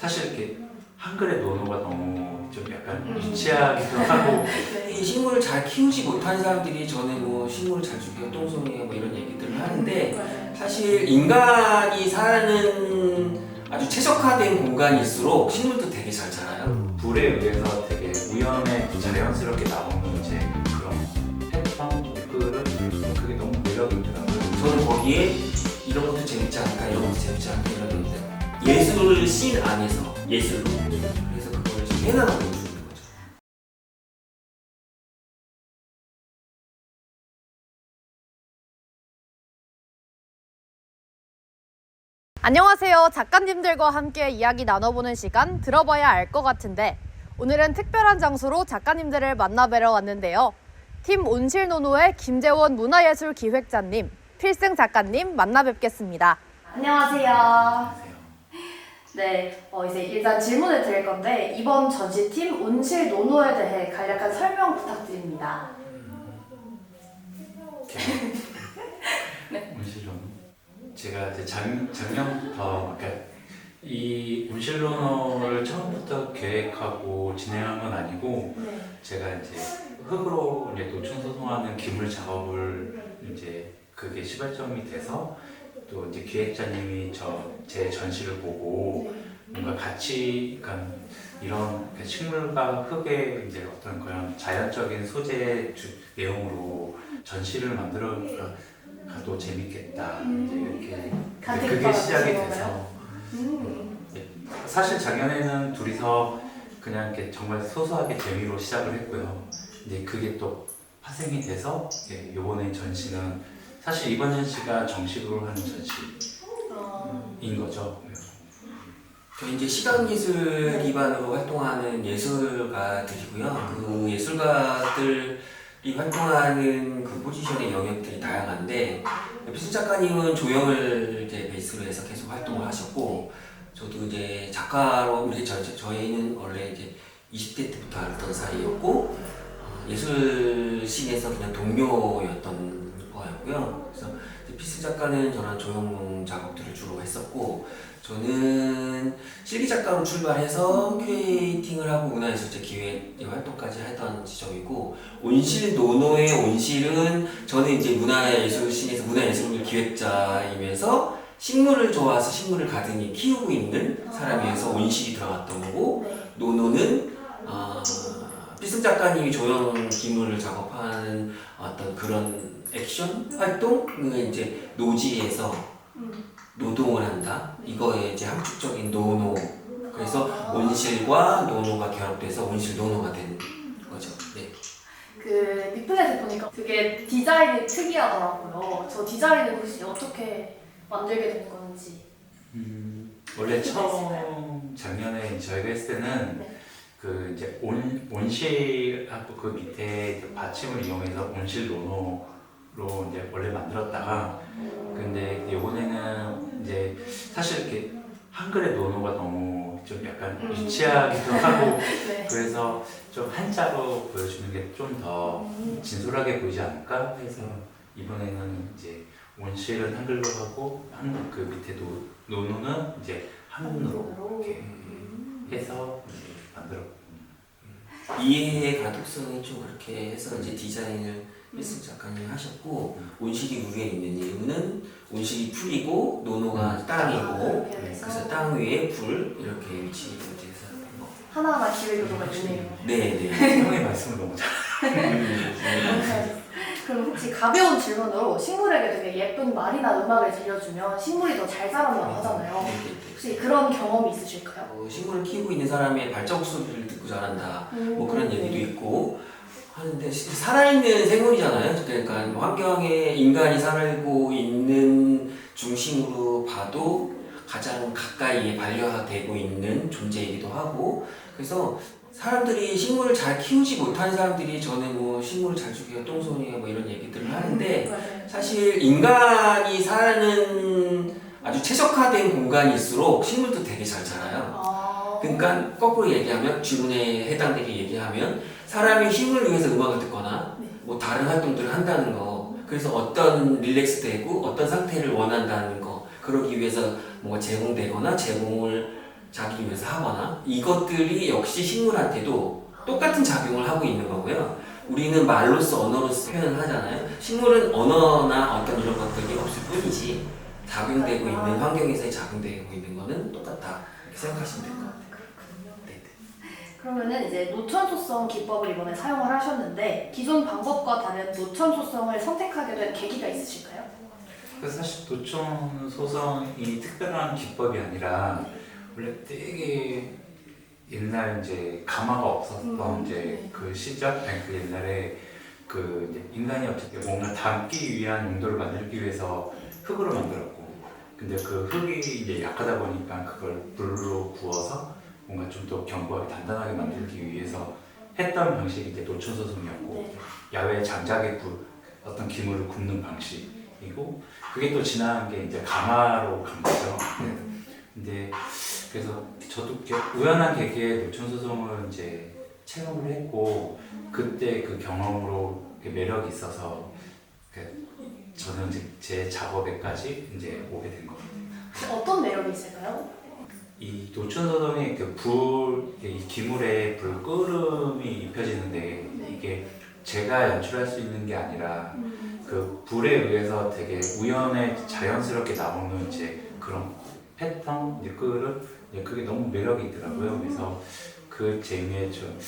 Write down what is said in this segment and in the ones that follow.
사실 이렇게 한글의 논어가 너무 좀 약간 유치하기도 하고 이 식물을 잘 키우지 못한 사람들이 전에 뭐 식물을 잘 죽여 똥손이야 뭐 이런 얘기들을 하는데 사실 인간이 사는 아주 최적화된 공간일수록 식물도 되게 잘 자라요. 불에 의해서 되게 우연에 자연스럽게 나오는 이제 그런 패턴, 댓글은 그게 너무 매력이 있더라고요. 저는 거기에 이런 것도 재밌지 않을까 이런 것도 재밌지 않을까 이런 건데 예술을 씬 안에서 예술로 그래서 그거를 지금 해나가고 있는 거죠. 안녕하세요. 작가님들과 함께 이야기 나눠보는 시간 들어봐야 알 것 같은데 오늘은 특별한 장소로 작가님들을 만나뵈러 왔는데요. 팀 온실노노의 김재원 문화예술기획자님, 필승 작가님 만나 뵙겠습니다. 안녕하세요. 네, 이제 일단 질문을 드릴 건데 이번 전시팀 온실노노에 대해 간략한 설명 부탁드립니다. 온실론 제가 이제 작년부터 그러니까 이 온실론어를 처음부터 계획하고 진행한 건 아니고 제가 이제 흙으로 이제 노출 소송하는 기물 작업을 이제 그게 시발점이 돼서 또 이제 기획자님이 제 전시를 보고 뭔가 같이 그러니까 이런 식물과 흙의 이제 어떤 그런 자연적인 소재 내용으로 전시를 만들어 가도 재밌겠다 이제 이렇게 그게 시작이 돼서 사실 작년에는 둘이서 그냥 이렇게 정말 소소하게 재미로 시작을 했고요. 이제 그게 또 파생이 돼서 이번에 전시는 사실 이번 전시가 정식으로 하는 전시인 거죠. 저희 이제 시각예술 기반으로 활동하는 예술가들이고요. 그 예술가들이 활동하는 그 포지션의 영역들이 다양한데 필승 작가님은 조형을 이제 베이스로 해서 계속 활동을 하셨고 저도 이제 작가로 이제 저희는 원래 이제 20대 때부터 알았던 사이였고 예술씬에서 그냥 동료였던 거였고요. 그래서 필승 작가는 저랑 조형 작업들을 주로 했었고 저는 실기 작가로 출발해서 큐레이팅을 하고 문화예술제 기획 활동까지 하던 지점이고 온실 노노의 온실은 저는 이제 문화예술씬에서 문화예술 기획자이면서 식물을 좋아해서 식물을 가든히 키우고 있는 사람이어서 온실이 들어갔던 거고 노노는 필승 작가님이 조형 기물을 작업하는 어떤 그런 액션 활동을 이제 노지에서 노동을 한다. 이거에 이제 함축적인 노노. 그래서 온실과 노노가 결합돼서 온실 노노가 된 거죠. 네. 그 리플렛을 보니까 되게 디자인이 특이하더라고요. 저 디자인을 혹시 어떻게 만들게 된 건지. 원래 처음 작년에 저희가 했을 때는 그 이제 온실하고 그 밑에 이제 받침을 이용해서 온실 노노로 이제 원래 만들었다가 근데 이번에는 이제 사실 이렇게 한글의 논어가 너무 좀 약간 유치하기도 하고 그래서 좀 한자로 보여주는 게 좀 더 진솔하게 보이지 않을까 해서 이번에는 이제 온실은 한글로 하고 그 밑에 논어는 이제 한문으로 이렇게 해서 이제 만들었고 이해의 가독성이 좀 그렇게 해서 이제 디자인을 필승 작가님이 하셨고 온실이 위에 있는 이유는 온실이 풀이고 노노가 땅이고 그래서 땅 위에 불 이렇게 위치돼서 뭐 하나하나 기획으로가 있네요. 네네. 형의 말씀을 너무 잘 그럼 혹시 가벼운 질문으로 식물에게 되게 예쁜 말이나 음악을 들려주면 식물이 더 잘 자란다고 하잖아요. 혹시 그런 경험이 있으실까요? 식물을 키우고 있는 사람의 발자국 소리를 듣고 자란다 뭐 그런 얘기도 있고 하는데 살아있는 생물이잖아요. 그러니까 환경에 인간이 살고 있는 중심으로 봐도 가장 가까이에 반려되고 있는 존재이기도 하고 그래서 사람들이 식물을 잘 키우지 못하는 사람들이 저는 뭐 식물을 잘 죽여 똥손이야 뭐 이런 얘기들을 하는데 사실 인간이 사는 아주 최적화된 공간일수록 식물도 되게 잘 자라요. 그러니까 거꾸로 얘기하면 질문에 해당되게 얘기하면 사람이 힘을 위해서 음악을 듣거나 뭐 다른 활동들을 한다는 거 그래서 어떤 릴렉스되고 어떤 상태를 원한다는 거 그러기 위해서 뭔가 제공되거나 제공을 자기 위해서 하거나 이것들이 역시 식물한테도 똑같은 작용을 하고 있는 거고요. 우리는 말로써 언어로서 표현을 하잖아요. 식물은 언어나 어떤 이런 것들이 없을 뿐이지 작용되고 있는 환경에서의 작용되고 있는 거는 똑같다 이렇게 생각하시면 될 것 같아요. 네. 그러면은 이제 노천소성 기법을 이번에 사용을 하셨는데 기존 방법과 다른 노천소성을 선택하게 된 계기가 있으실까요? 그래서 사실 노천 소성이 특별한 기법이 아니라 원래 되게 옛날 이제 가마가 없었던 이제 그 시작, 아니 그 옛날에 그 이제 인간이 어쨌든 뭔가 담기 위한 용도를 만들기 위해서 흙으로 만들었고, 근데 그 흙이 이제 약하다 보니까 그걸 불로 구워서 뭔가 좀 더 견고하게 단단하게 만들기 위해서 했던 방식이 이제 노천 소성이었고, 야외 장작에 어떤 기물을 굽는 방식이고, 그게 또 지나간 게 이제 가마로 간 거죠. 근데 그래서 저도 우연한 계기에 노천 소성을 이제 체험을 했고, 그때 그 경험으로 매력이 있어서 저는 이제 제 작업에까지 이제 오게 된 것 같아요. 어떤 매력이 있을까요? 이 노천 소성의 이 기물에 불 끓음이 입혀지는데 이게 제가 연출할 수 있는 게 아니라 그 불에 의해서 되게 우연에 자연스럽게 나오는 이제 그런 패턴, 이제 그게 너무 매력이 있더라고요. 그래서 그 재미에 좀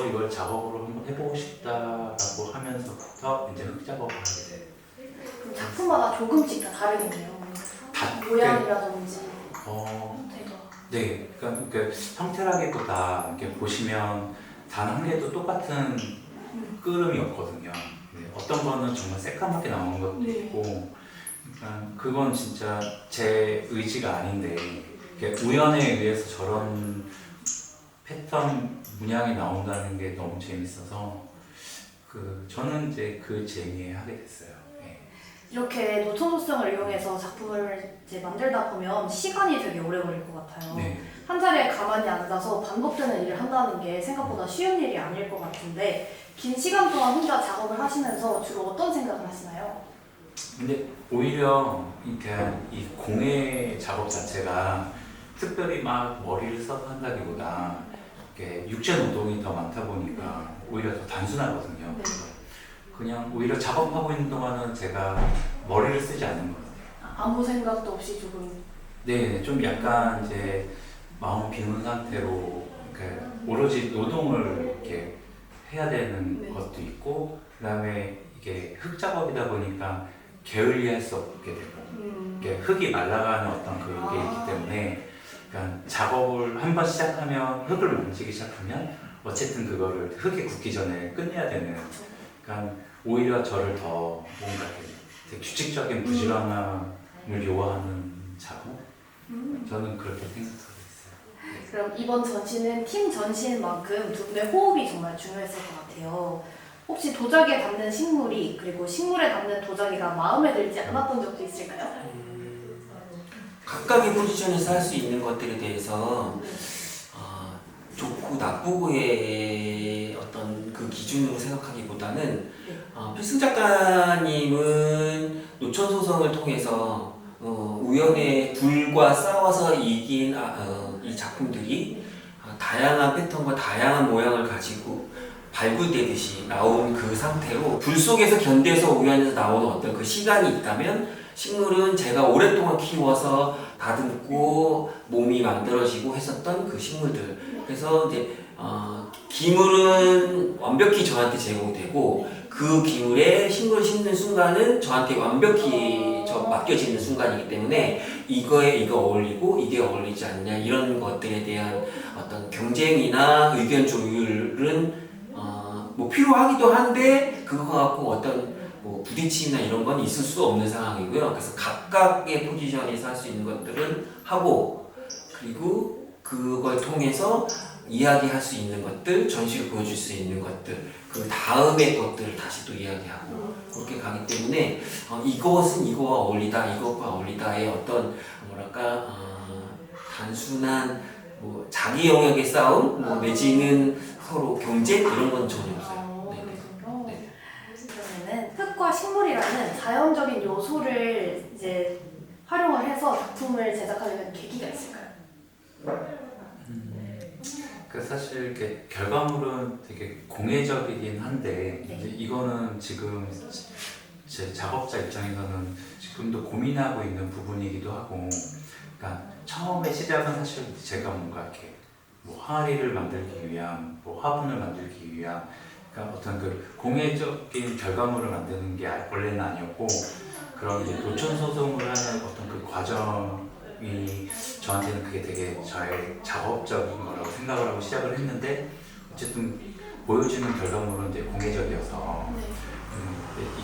이걸 작업으로 한번 해보고 싶다라고 하면서부터 이제 흙 작업을 하게 돼요. 그럼 작품마다 조금씩 다 다르겠네요. 모양이라든지 형태가. 네, 그러니까 그 형태라기보다 이렇게 보시면 단 한 개도 똑같은 끓음이 없거든요. 네, 어떤 거는 정말 새까맣게 나오는 것도 있고, 그러니까 그건 진짜 제 의지가 아닌데 우연에 의해서 저런 패턴 문양이 나온다는 게 너무 재밌어서 저는 이제 그 재미에 하게 됐어요. 네. 이렇게 노천소성을 이용해서 작품을 이제 만들다 보면 시간이 되게 오래 걸릴 것 같아요. 네. 한 자리에 가만히 앉아서 반복되는 일을 한다는 게 생각보다 쉬운 일이 아닐 것 같은데 긴 시간 동안 혼자 작업을 하시면서 주로 어떤 생각을 하시나요? 근데 오히려 이 공예 작업 자체가 특별히 막 머리를 써서 한다기보다 이렇게 육체 노동이 더 많다 보니까 오히려 더 단순하거든요. 네. 그냥 오히려 작업하고 있는 동안은 제가 머리를 쓰지 않는 것 같아요. 아무 생각도 없이 조금. 네, 좀 약간 이제 마음 비운 상태로 이렇게 오로지 노동을 이렇게 해야 되는 것도 있고, 그다음에 이게 흙 작업이다 보니까 게을리할 수 없게 되고, 이게 흙이 말라가는 어떤 그게 있기 때문에, 그러니까 작업을 한번 시작하면 흙을 만지기 시작하면 어쨌든 그거를 흙이 굳기 전에 끝내야 되는. 그러니까 오히려 저를 더 뭔가 되게 규칙적인 부지런함을 요하는 작업. 저는 그렇게 생각하고 있어요. 그럼 이번 전시는 팀 전시인 만큼 두 분의 호흡이 정말 중요했을 것 같아요. 혹시 도자기에 담는 식물이 그리고 식물에 담는 도자기가 마음에 들지 않았던 적도 있을까요? 각각의 포지션에서 할 수 있는 것들에 대해서 좋고 나쁘고의 어떤 그 기준으로 생각하기보다는 필승 작가님은 노천 소성을 통해서 우연의 불과 싸워서 이긴 이 작품들이 다양한 패턴과 다양한 모양을 가지고 발굴되듯이 나온 그 상태로 불 속에서 견뎌서 우연에서 나오는 어떤 그 시간이 있다면, 식물은 제가 오랫동안 키워서 다듬고 몸이 만들어지고 했었던 그 식물들. 그래서 이제 기물은 완벽히 저한테 제공되고 그 기물에 식물을 심는 순간은 저한테 완벽히 맡겨지는 순간이기 때문에 이거에 이거 어울리고 이게 어울리지 않냐 이런 것들에 대한 어떤 경쟁이나 의견 조율은 뭐 필요하기도 한데 그거 갖고 어떤 뭐 부딪힘이나 이런 건 있을 수 없는 상황이고요. 그래서 각각의 포지션에서 할 수 있는 것들은 하고, 그리고 그걸 통해서 이야기할 수 있는 것들, 전시를 보여줄 수 있는 것들, 그 다음의 것들을 다시 또 이야기하고 그렇게 가기 때문에 이것은 이거와 어울리다, 이것과 어울리다의 어떤 뭐랄까 단순한 뭐 자기 영역의 싸움, 뭐 내지는 서로 경쟁 이런 건 전혀 없어요. 그러면은 흙과 식물이라는 자연적인 요소를 이제 활용을 해서 작품을 제작하게 된 계기가 있을까요? 그 사실 이렇게 결과물은 되게 공예적이긴 한데 네. 이제 이거는 지금 제 작업자 입장에서는 지금도 고민하고 있는 부분이기도 하고, 그러니까 처음에 시작은 사실 제가 뭔가 이렇게 뭐 항아리를 만들기 위한, 뭐 화분을 만들기 위한, 그러니까 어떤 그 공예적인 결과물을 만드는 게 원래는 아니었고, 그런 이제 노천 소송을 하는 어떤 그 과정이 저한테는 그게 되게 저의 작업적인 거라고 생각을 하고 시작을 했는데, 어쨌든 보여지는 결과물은 이제 공예적이어서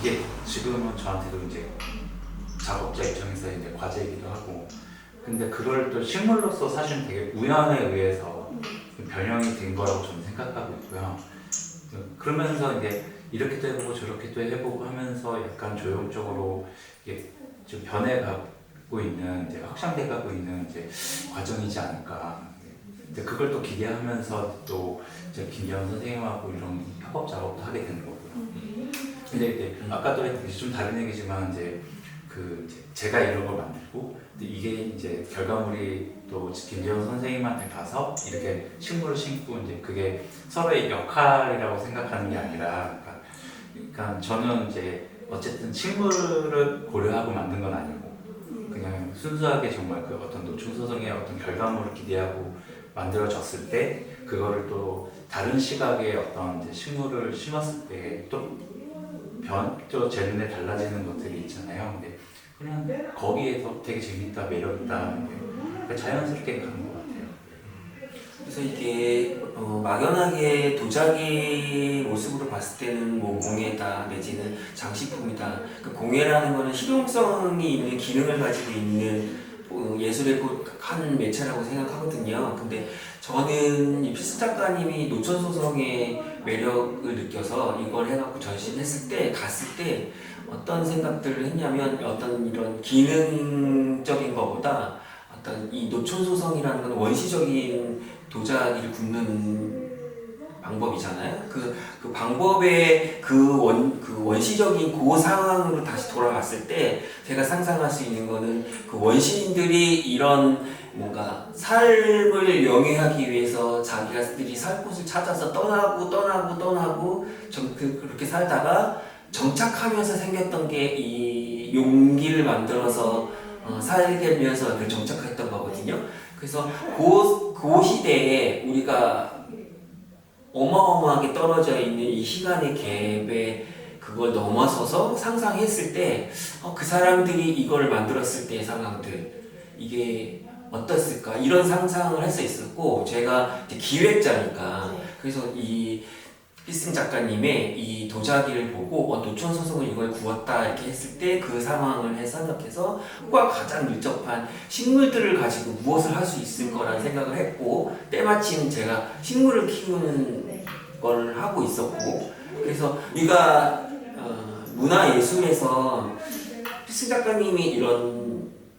이게 지금은 저한테도 이제 작업자 입장에서 이제 과제이기도 하고, 근데 그걸 또 식물로서 사실 되게 우연에 의해서 변형이 된 거라고 저는 생각하고 있고요. 그러면서 이제 이렇게도 해보고 저렇게도 해보고 하면서 약간 조형적으로 이게 좀 변해가고 있는, 이제 확장돼가고 있는 이제 과정이지 않을까. 근데 그걸 또 기대하면서 또 이제 김재원 선생님하고 이런 협업 작업도 하게 되는 거고요. 근데 이제 아까도 했듯이 좀 다른 얘기지만 이제 이제 제가 이런 걸 만들고, 근데 이게 이제 결과물이 또 김재원 선생님한테 가서 이렇게 식물을 심고, 이제 그게 서로의 역할이라고 생각하는 게 아니라, 그러니까 저는 이제 어쨌든 식물을 고려하고 만든 건 아니고 그냥 순수하게 정말 그 어떤 노천 소송의 어떤 결과물을 기대하고 만들어졌을 때, 그거를 또 다른 시각의 어떤 이제 식물을 심었을 때 또 제 눈에 달라지는 것들이 있잖아요. 근데 그냥 거기에서 되게 재밌다, 매력있다, 그러니까 자연스럽게 가는 것 같아요. 그래서 이게 막연하게 도자기 모습으로 봤을 때는 뭐 공예다 내지는 장식품이다. 그 공예라는 거는 실용성이 있는 기능을 가지고 있는 예술의 한 매체라고 생각하거든요. 근데 저는 이 필승 작가님이 노천 소송의 매력을 느껴서 이걸 해갖고 전시했을 때, 갔을 때 어떤 생각들을 했냐면, 어떤 이런 기능적인 것보다 어떤 이 노천 소송이라는 건 원시적인 도자기를 굽는 방법이잖아요. 그 방법의 원시적인 그 상황으로 다시 돌아갔을 때 제가 상상할 수 있는 거는, 그 원시인들이 이런 뭔가 삶을 영위하기 위해서 자기들이 살 곳을 찾아서 떠나고 그렇게 살다가 정착하면서 생겼던 게 이 용기를 만들어서 살게 되면서 정착했던 거거든요. 그래서 그 시대에 우리가 어마어마하게 떨어져 있는 이 시간의 갭에 그걸 넘어서서 상상했을 때, 그 사람들이 이걸 만들었을 때의 상황들, 이게 어떻을까, 이런 상상을 할 수 있었고, 제가 이제 기획자니까, 그래서 이 필승 작가님의 이 도자기를 보고 노천 소송을 이걸 구웠다 이렇게 했을 때 그 상황을 생각해서 그와 가장 밀접한 식물들을 가지고 무엇을 할 수 있을 거라는 생각을 했고, 때마침 제가 식물을 키우는 걸 하고 있었고, 그래서 우리가 문화예술에서 필승 작가님이 이런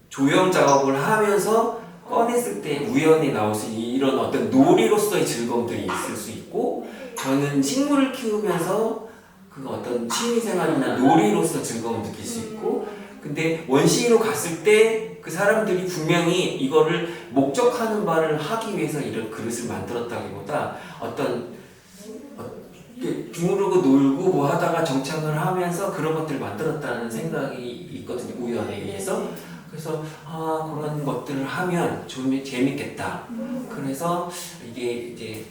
조형 작업을 하면서 꺼냈을 때 우연히 나올 수 있는 이런 어떤 놀이로서의 즐거움들이 있을 수 있고, 저는 식물을 키우면서 그 어떤 취미생활이나 놀이로서 즐거움을 느낄 수 있고, 근데 원시로 갔을 때 그 사람들이 분명히 이거를 목적하는 바를 하기 위해서 이런 그릇을 만들었다기보다 어떤 둥그르고 놀고 뭐 하다가 정착을 하면서 그런 것들을 만들었다는 생각이 있거든요, 우연에 의해서. 그래서 그런 것들을 하면 좀 재밌겠다. 그래서 이게 이제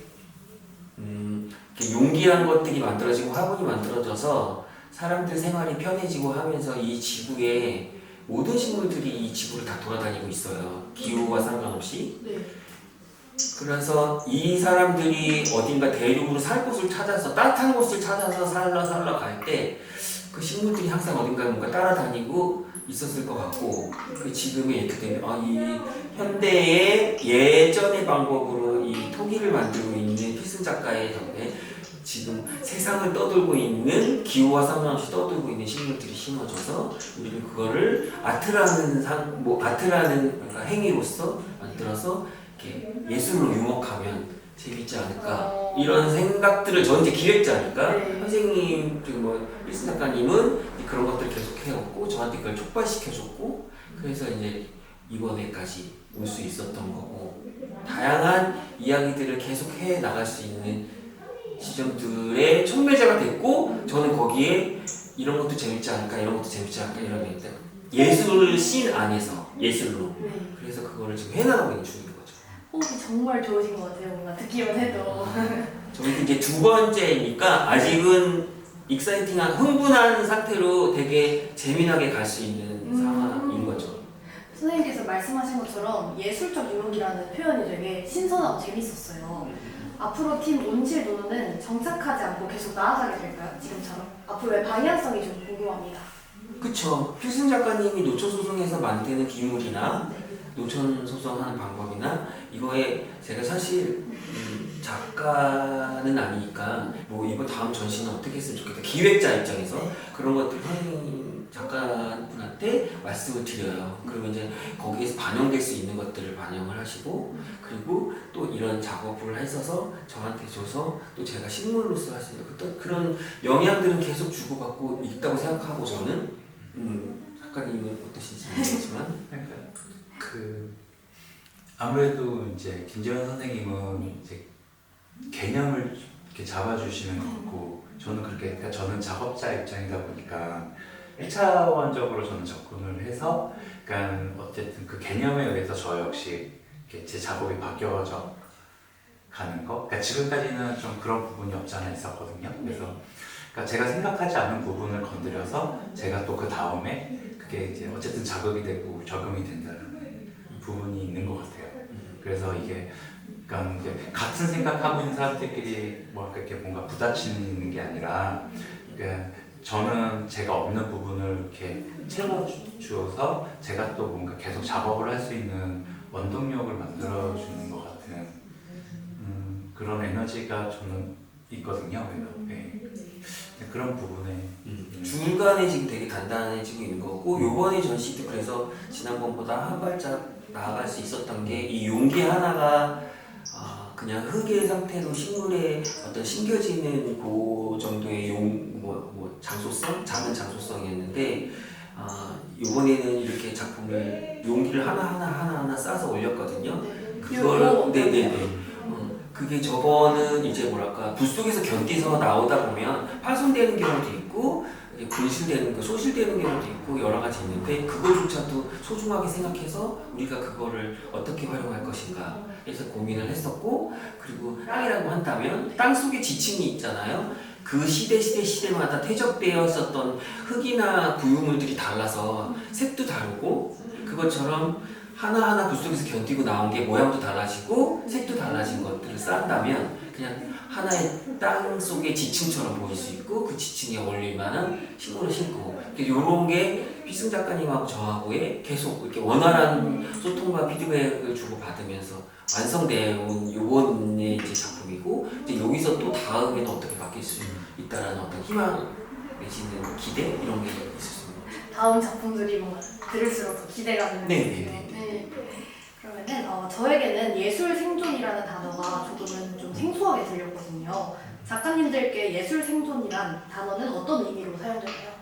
용기한 것들이 만들어지고 화분이 만들어져서 사람들 생활이 편해지고 하면서 이 지구에 모든 식물들이 이 지구를 다 돌아다니고 있어요. 기후와 상관없이. 그래서 이 사람들이 어딘가 대륙으로 살 곳을 찾아서, 따뜻한 곳을 찾아서 살러 갈 때 그 식물들이 항상 어딘가 뭔가 따라다니고 있었을 것 같고, 그 지금에 이렇게 되면 이 현대의 예전의 방법으로 이 토기를 만들고 있는 필승 작가의 덕에 지금 세상을 떠돌고 있는, 기후와 상관없이 떠돌고 있는 식물들이 심어져서 우리는 그거를 아트라는 그러니까 행위로서 만들어서 이렇게 예술로 유목하면 재밌지 않을까, 이런 생각들을, 저 이제 기획자니까 선생님 그리고 뭐 필승 작가님은 그런 것들을 계속 해왔고 저한테 그걸 촉발시켜줬고, 그래서 이제 이번에까지 올 수 있었던 거고 다양한 이야기들을 계속 해 나갈 수 있는 지점들의 촉매자가 됐고 저는 거기에 이런 것도 재밌지 않을까 이런 것도 재밌지 않을까 이런 게 있다. 예술 씬 안에서 예술로 그래서 그거를 지금 해나가고 있는 중인 거죠. 호흡이 정말 좋으신 것 같아요. 뭔가 듣기만 해도. 저희도 이제 두 번째니까 아직은 익사이팅한 흥분한 상태로 되게 재미나게 갈 수 있는 상황인 거죠. 선생님께서 말씀하신 것처럼 예술적 유혹이라는 표현이 되게 신선하고 재밌었어요. 앞으로 팀 온실 노노는 정착하지 않고 계속 나아가게 될까요? 지금처럼? 앞으로의 방향성이 좀 궁금합니다. 그쵸. 필승 작가님이 노천 소송에서 만드는 기물이나 노천 소송하는 방법이나 이거에 제가 사실 작가는 아니니까 뭐 이번 다음 전시는 어떻게 했으면 좋겠다 기획자 입장에서 그런 것들 선생님 작가분한테 말씀을 드려요. 그러면 이제 거기에서 반영될 수 있는 것들을 반영을 하시고 그리고 또 이런 작업을 했어서 저한테 줘서 또 제가 식물로서 할 수 있는 그런 영향들은 계속 주고받고 있다고 생각하고 저는 작가님은 어떠신지 모르겠지만 그러니까 아무래도 이제 김재현 선생님은 이제 개념을 이렇게 잡아주시는 것 같고 저는 그러니까 저는 작업자 입장이다 보니까 1차원적으로 저는 접근을 해서 그러니까 어쨌든 그 개념에 의해서 저 역시 이렇게 제 작업이 바뀌어져 가는 거. 그러니까 지금까지는 좀 그런 부분이 없지 않아 있었거든요. 그래서 그러니까 제가 생각하지 않은 부분을 건드려서 제가 또 그 다음에 그게 이제 어쨌든 자극이 되고 적용이 된다는 부분이 있는 것 같아요. 그래서 이게 그러니까 이제 같은 생각하고 있는 사람들끼리 뭐 이렇게 뭔가 부딪히는 게 아니라 그러니까 저는 제가 없는 부분을 이렇게 채워주어서 제가 또 뭔가 계속 작업을 할 수 있는 원동력을 만들어주는 것 같은 그런 에너지가 저는 있거든요. 네. 그런 부분에 중간에 지금 되게 단단해지고 있는 거고 요번에 전시도 그래서 지난번보다 한 발짝 나아갈 수 있었던 게 이 용기 하나가 그냥 흙의 상태로 식물에 어떤 심겨지는 그 정도의 장소성? 작은 장소성이었는데 이번에는 이렇게 작품을 용기를 하나하나 싸서 올렸거든요. 그거를 네네네. 그게 저거는 이제 뭐랄까 불 속에서 견디서 나오다 보면 파손되는 경우도 있고 분실되는 거, 소실되는 경우도 있고 여러 가지 있는데 그거조차도 소중하게 생각해서 우리가 그거를 어떻게 활용할 것인가 해서 고민을 했었고 그리고 땅이라고 한다면 땅 속에 지층이 있잖아요. 그 시대마다 퇴적되어 있었던 흙이나 구유물들이 달라서 색도 다르고 그것처럼 하나하나 불 속에서 견디고 나온 게 모양도 달라지고 색도 달라진 것들을 쌓는다면 그냥 하나의 땅 속의 지층처럼 보일 수 있고 그 지층에 어울릴 만한 식물을 심고 이런 게 필승 작가님하고 저하고의 계속 이렇게 원활한 소통과 피드백을 주고받으면서 완성되어온 요번의 이제 작품이고 이제 여기서 또 다음에는 어떻게 바뀔 수 있다라는 어떤 희망 내지는 기대 이런 게 있었습니다. 다음 작품들이 뭔가 들을수록 더 기대가 되는 것 같아요. 네. 그러면은 저에게는 예술 생존이라는 단어가 조금은 좀 생소하게 들렸거든요. 작가님들께 예술 생존이란 단어는 어떤 의미로 사용될까요?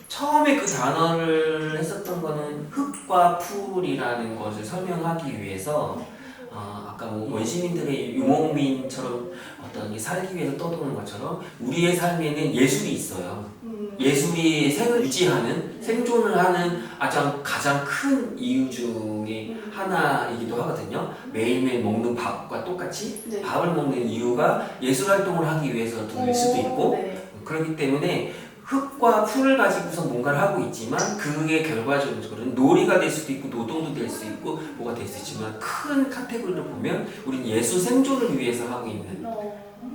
처음에 그 단어를 했었던 거는 흙과 풀이라는 것을 설명하기 위해서 아까 뭐 원시민들의 유목민처럼 어떤 살기 위해서 떠도는 것처럼 우리의 삶에는 예술이 있어요. 예술이 생을 유지하는 생존을 하는 가장 큰 이유 중에 하나이기도 하거든요. 매일매일 먹는 밥과 똑같이 네. 밥을 먹는 이유가 예술 활동을 하기 위해서일 수도 있고 그렇기 때문에 흙과 풀을 가지고서 뭔가를 하고 있지만 그게 결과적으로는 놀이가 될 수도 있고 노동도 될 수 있고 뭐가 될 수 있지만 큰 카테고리를 보면 우리는 예술 생존을 위해서 하고 있는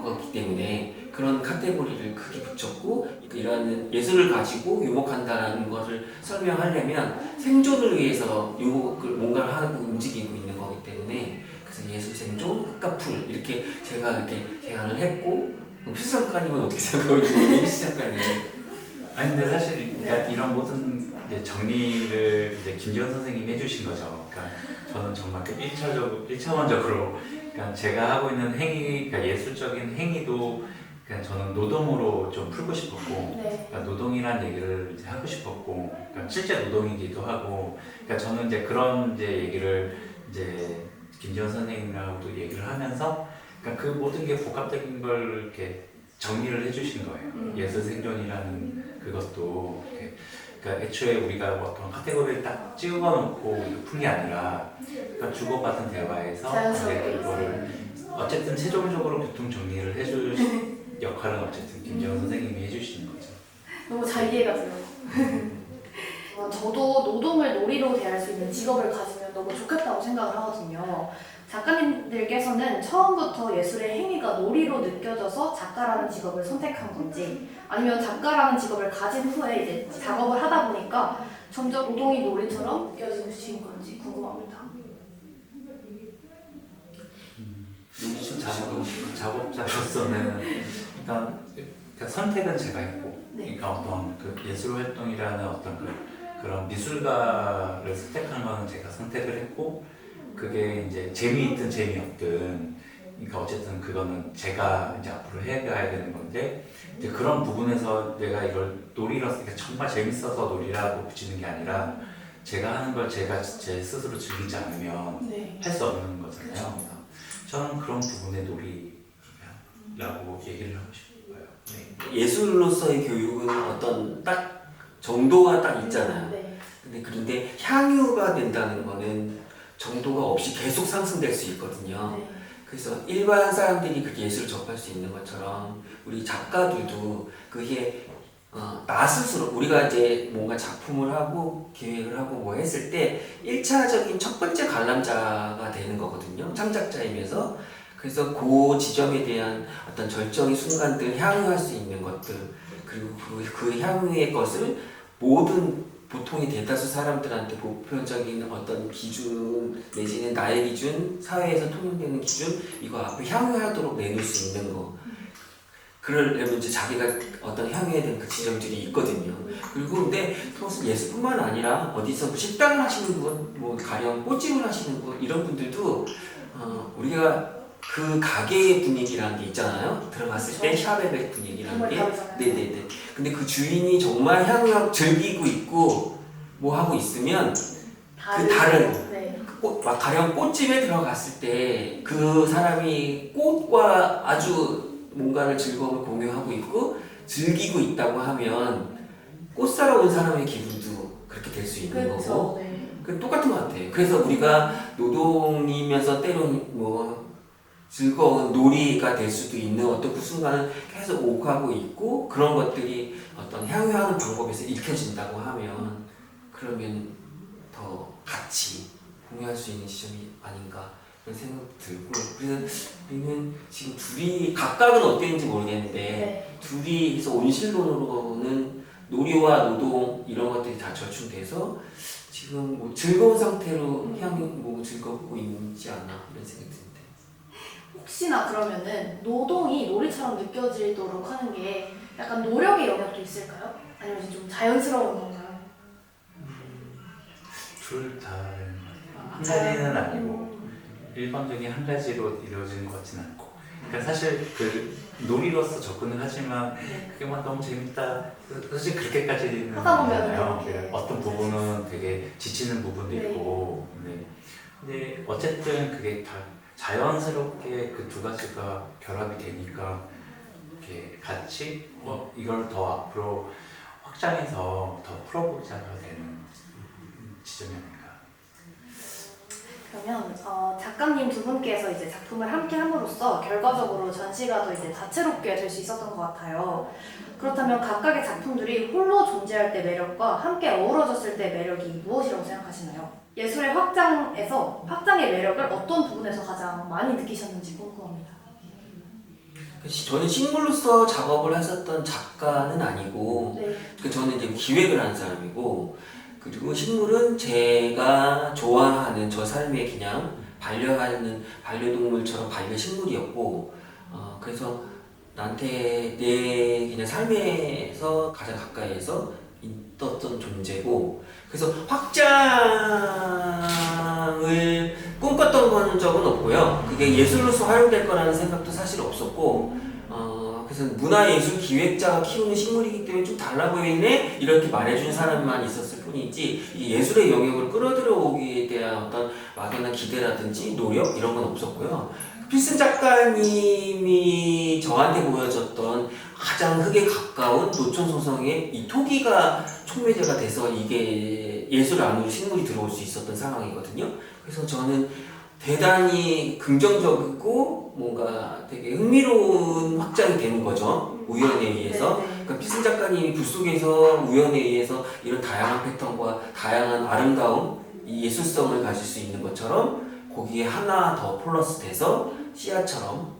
거기 때문에 그런 카테고리를 크게 붙였고 이러한 예술을 가지고 유목한다는 것을 설명하려면 생존을 위해서 유목을 뭔가를 하고 움직이고 있는 거기 때문에 그래서 예술 생존, 흙과 풀 이렇게 제가 이렇게 제안을 했고 필승 작가님은 어떻게 생각하고 있는지 필승 작가님 아니 근데 사실 그러니까 이런 모든 이제 정리를 이제 김지현 선생님이 해주신 거죠. 그러니까 저는 정말 그 1차원적으로 그러니까 제가 하고 있는 행위, 그러니까 예술적인 행위도 그냥 저는 노동으로 좀 풀고 싶었고, 네. 그러니까 노동이란 얘기를 이제 하고 싶었고, 그러니까 실제 노동이기도 하고, 그러니까 저는 이제 그런 이제 얘기를 이제 김지원 선생님하고도 얘기를 하면서, 그러니까 그 모든 게 복합적인 걸 이렇게 정리를 해주신 거예요. 예술 생존이라는 그것도. 이렇게 그러니까 애초에 우리가 뭐 어떤 카테고리를 딱 찍어놓고 푼 게 아니라, 그러니까 주고받은 대화에서 자연스럽게 이제 그거를 어쨌든 최종적으로 교통 정리를 해줄 역할은 어쨌든 김재원 선생님이 해주시는 거죠. 너무 잘 이해가 돼요. 저도 노동을 놀이로 대할 수 있는 직업을 가지면 너무 좋겠다고 생각을 하거든요. 작가님들께서는 처음부터 예술의 행위가 놀이로 느껴져서 작가라는 직업을 선택한 건지, 아니면 작가라는 직업을 가진 후에 이제 작업을 하다 보니까 점점 노동이 놀이처럼 느껴지신 건지 궁금합니다. 작업자로서는 일단 그러니까 선택은 제가 했고, 네. 그러니까 어떤 그 예술 활동이라는 어떤 그런 미술가를 선택한 거는 제가 선택을 했고, 그게 이제 재미있든 재미없든, 그러니까 어쨌든 그거는 제가 이제 앞으로 해가야 되는 건데, 이제 그런 부분에서 내가 이걸 놀이로서 그러니까 정말 재밌어서 놀이라고 붙이는 게 아니라 제가 하는 걸 제가 제 스스로 즐기지 않으면 네. 할 수 없는 거잖아요. 그래서 저는 그런 부분의 놀이라고 얘기를 하고 싶어요. 네. 예술로서의 교육은 어떤 딱 정도가 딱 있잖아요. 네. 그런데 향유가 된다는 거는 정도가 없이 계속 상승될 수 있거든요. 네. 그래서 일반 사람들이 그렇게 예술을 접할 수 있는 것처럼 우리 작가들도 그게 나 스스로 우리가 이제 뭔가 작품을 하고 계획을 하고 뭐 했을 때 1차적인 첫 번째 관람자가 되는 거거든요. 창작자이면서. 그래서 그 지점에 대한 어떤 절정의 순간들, 향유할 수 있는 것들, 그리고 그 향유의 것을 모든 보통의 대다수 사람들한테 보편적인 어떤 기준 내지는 나의 기준, 사회에서 통용되는 기준, 이거 앞에 향유하도록 내놓을 수 있는 거. 그러려면 이제 자기가 어떤 향유에 대한 그 지점들이 있거든요. 그리고 근데 그것은 예술뿐만 아니라 어디서 뭐 식당을 하시는 분, 뭐 가령 꽃집을 하시는 분, 이런 분들도 우리가 그 가게의 분위기라는 게 있잖아요. 들어갔을 때 샤베의 분위기라는 게. 네네네. 근데 그 주인이 정말 향유 즐기고 있고 뭐 하고 있으면 그 다른 네. 막 가령 꽃집에 들어갔을 때 그 사람이 꽃과 아주 뭔가를 즐거움을 공유하고 있고 즐기고 있다고 하면 꽃 사러 온 사람의 기분도 그렇게 될 수 있는 그렇죠. 거고. 네. 그 똑같은 것 같아요. 그래서 우리가 노동이면서 때론 뭐 즐거운 놀이가 될 수도 있는 어떤 그 순간은 계속 오가고 있고, 그런 것들이 어떤 향유하는 방법에서 읽혀진다고 하면 그러면 더 같이 공유할 수 있는 지점이 아닌가 그런 생각이 들고, 그래서 우리는 지금 둘이 각각은 어땠는지 모르겠는데 네. 둘이서 온실론으로는 놀이와 노동 이런 것들이 다 절충돼서 지금 뭐 즐거운 상태로 향유 뭐 즐겁고 있지 않나 이런 생각이 듭니다. 혹시나 그러면은 노동이 놀이처럼 느껴지도록 하는 게 약간 노력의 영역도 있을까요? 아니면 좀 자연스러운 건가요? 둘 다 한 가지는 아니고 일반적인 한 가지로 이루어지는 것 같지는 않고, 그러니까 사실 그 놀이로서 접근을 하지만 그게 막 너무 재밌다 사실 그렇게까지는 하다 보면 아니잖아요. 그렇게. 어떤 부분은 되게 지치는 부분도 네. 있고, 근데 어쨌든 그게 다 자연스럽게 그 두 가지가 결합이 되니까 이렇게 같이 뭐 이걸 더 앞으로 확장해서 더 풀어보자가 되는 지점이 아닌가. 그러면 작가님 두 분께서 이제 작품을 함께 함으로써 결과적으로 전시가도 이제 다채롭게 될 수 있었던 것 같아요. 그렇다면 각각의 작품들이 홀로 존재할 때 매력과 함께 어우러졌을 때 매력이 무엇이라고 생각하시나요? 예술의 확장의 매력을 어떤 부분에서 가장 많이 느끼셨는지 궁금합니다. 저는 식물로서 작업을 했었던 작가는 아니고, 네. 저는 이제 기획을 하는 사람이고, 그리고 식물은 제가 좋아하는 저 삶에 그냥 반려하는 반려동물처럼 반려식물이었고, 그래서 나한테 내 그냥 삶에서 가장 가까이에서 있었던 존재고, 그래서 확장을 꿈꿨던 건 적은 없고요. 그게 예술로서 활용될 거라는 생각도 사실 없었고, 그래서 문화예술 기획자가 키우는 식물이기 때문에 좀 달라 보이네 이렇게 말해준 사람만 있었을 뿐이지 이 예술의 영역을 끌어들여 오기에 대한 어떤 막연한 기대라든지 노력 이런 건 없었고요. 필슨 작가님이 저한테 보여줬던 가장 흙에 가까운 노천소성의 이 토기가 촉매제가 돼서 이게 예술 안으로 식물이 들어올 수 있었던 상황이거든요. 그래서 저는 대단히 긍정적이고 뭔가 되게 흥미로운 확장이 되는 거죠. 우연에 의해서. 그러니까 필슨 작가님이 붓 속에서 우연에 의해서 이런 다양한 패턴과 다양한 아름다움, 이 예술성을 가질 수 있는 것처럼 거기에 하나 더 플러스 돼서 씨앗처럼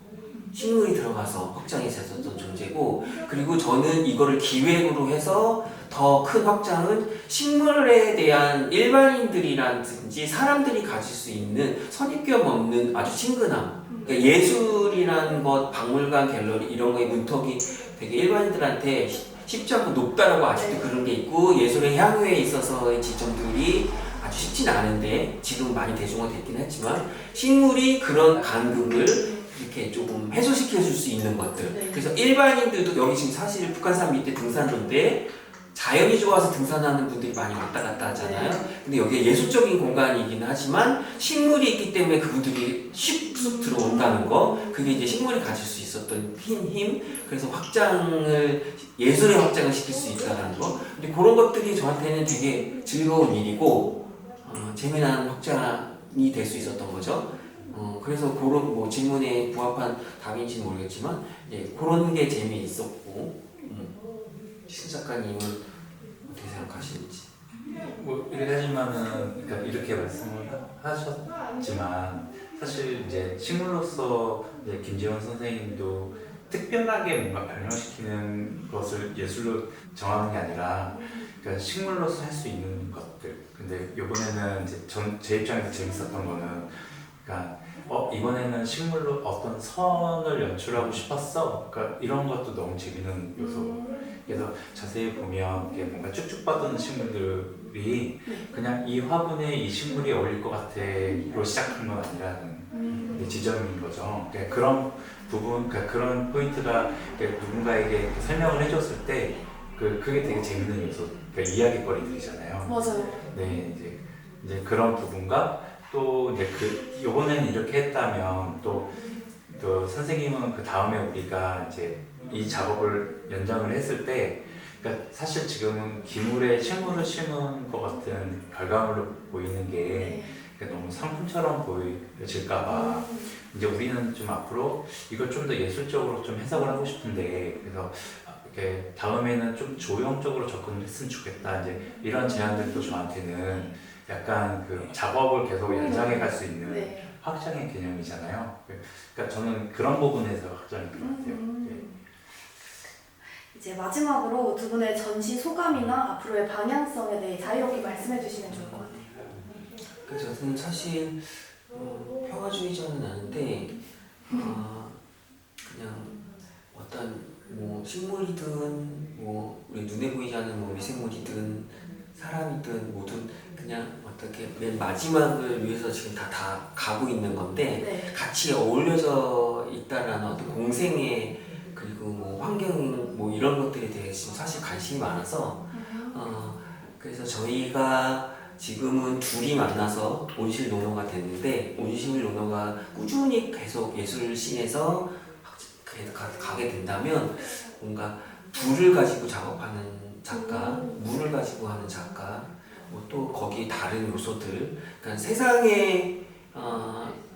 식물이 들어가서 확장이 됐었던 존재고, 그리고 저는 이거를 기획으로 해서 더 큰 확장은 식물에 대한 일반인들이라든지 사람들이 가질 수 있는 선입견 없는 아주 친근함. 그러니까 예술이라는 것, 박물관, 갤러리 이런 거에 문턱이 되게 일반인들한테 쉽지 않고 높다라고 아직도 그런 게 있고, 예술의 향유에 있어서의 지점들이 아주 쉽진 않은데 지금 많이 대중화됐긴 했지만 식물이 그런 간극을 이렇게 조금 해소시켜 줄 수 있는 것들. 그래서 일반인들도 여기 지금 사실 북한산 밑에 등산로인데 자연이 좋아서 등산하는 분들이 많이 왔다 갔다 하잖아요. 근데 여기에 예술적인 공간이긴 하지만 식물이 있기 때문에 그분들이 슉 들어온다는 거, 그게 이제 식물이 가질 수 있었던 힘, 그래서 확장을, 예술의 확장을 시킬 수 있다는 거. 근데 그런 것들이 저한테는 되게 즐거운 일이고 재미난 확장이 될 수 있었던 거죠. 그래서 그런 뭐 질문에 부합한 답인지는 모르겠지만 그런 게 재미있었고. 필슨 작가님은 어떻게 생각하시는지? 뭐 이러지만은 그러니까 이렇게 말씀을 하셨지만 사실 이제 식물로서 이제 김재원 선생님도 특별하게 뭔가 발명시키는 것을 예술로 정하는 게 아니라 그러니까 식물로서 할 수 있는 것들. 근데 이번에는 이제 제 입장에서 재밌었던 거는 그러니까 이번에는 식물로 어떤 선을 연출하고 싶었어. 그러니까 이런 것도 너무 재밌는 요소. 그래서 자세히 보면 이게 뭔가 쭉쭉 뻗은 식물들이 그냥 이 화분에 이 식물이 어울릴 것 같아로 시작한 건 아니라는 지점인 거죠. 그러니까 그런 부분, 그러니까 그런 포인트가 누군가에게 설명을 해줬을 때 그게 되게 재밌는 요소, 그러니까 이야기거리들이잖아요. 맞아요. 네, 이제 그런 부분과 또 이제 요번에는 이렇게 했다면 또 선생님은 그 다음에 우리가 이제 이 작업을 연장을 했을 때, 그러니까 사실 지금은 기물에 식물을 심은 것 같은 결과물로 보이는 게 너무 상품처럼 보여질까봐 이제 우리는 좀 앞으로 이걸 좀 더 예술적으로 좀 해석을 하고 싶은데, 그래서 이렇게 다음에는 좀 조형적으로 접근을 했으면 좋겠다. 이제 이런 제안들도 저한테는 약간 그 작업을 계속 연장해 갈 수 있는 확장의 개념이잖아요. 그러니까 저는 그런 부분에서 확장인 것 같아요. 이제 마지막으로 두 분의 전시 소감이나 앞으로의 방향성에 대해 자유롭게 말씀해 주시면 좋을 것 같아요. 그래서 저는 사실 평화주의자는 아닌데 그냥 어떤 뭐 식물이든 뭐 우리 눈에 보이지 않는 뭐 미생물이든 사람이든 뭐든 그냥 어떻게 맨 마지막을 위해서 지금 다 가고 있는 건데 같이 어울려져 있다라는 어떤 공생의, 그리고 뭐 환경 뭐 이런 것들에 대해서 사실 관심이 많아서 그래서 저희가 지금은 둘이 만나서 온실 논어가 됐는데, 온실 논어가 꾸준히 계속 예술씬에서 가게 된다면 뭔가 불을 가지고 작업하는 작가, 물을 가지고 하는 작가, 뭐 또 거기 다른 요소들, 그러니까 세상에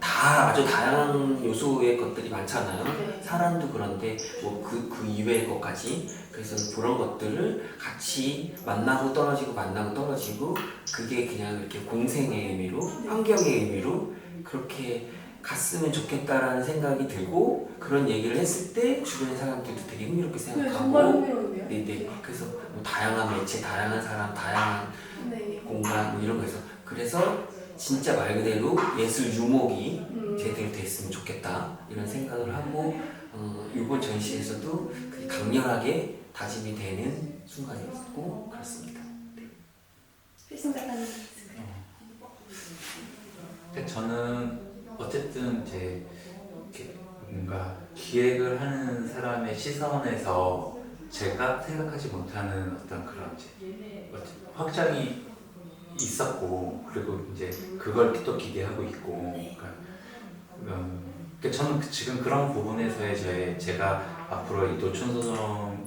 다 아주 다양한 요소의 것들이 많잖아요. 사람도 그런데 뭐 그 이외의 것까지. 그래서 그런 것들을 같이 만나고 떨어지고 만나고 떨어지고, 그게 그냥 이렇게 공생의 의미로, 환경의 의미로 그렇게 갔으면 좋겠다라는 생각이 들고, 그런 얘기를 했을 때 주변 사람들도 되게 흥미롭게 생각하고. 정말 흥미로운데요? 네네. 그래서 뭐 다양한 매체, 다양한 사람, 다양한 공간 뭐 이런 거에서, 그래서 진짜 말 그대로 예술 유목이 제대로 됐으면 좋겠다 이런 생각을 하고, 이번 전시에서도 강렬하게 다짐이 되는 순간이었고 그렇습니다. 필슨 작가님. 저는 어쨌든 이제 이렇게 뭔가 기획을 하는 사람의 시선에서 제가 생각하지 못하는 어떤 그런 이제 확장이 있었고, 그리고 이제 그걸 또 기대하고 있고, 그러니까 저는 지금 그런 부분에서의 제가 앞으로 이 노춘소송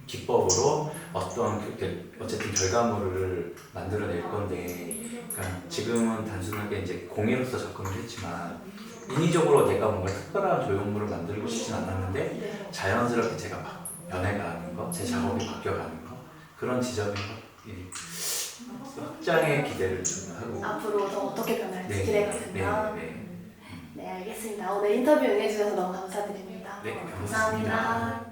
기법으로 어쨌든 결과물을 만들어낼 건데, 그러니까 지금은 단순하게 이제 공예로서 접근을 했지만 인위적으로 내가 뭔가 특별한 조형물을 만들고 싶진 않았는데 자연스럽게 제가 막 변해가는 거, 제 작업이 바뀌어가는 거, 그런 지점에서 확장의 기대를 좀 하고. 앞으로 더 어떻게 변할지 네, 기대거든요. 네, 알겠습니다. 오늘 인터뷰 응해주셔서 너무 감사드립니다. 네, 감사합니다.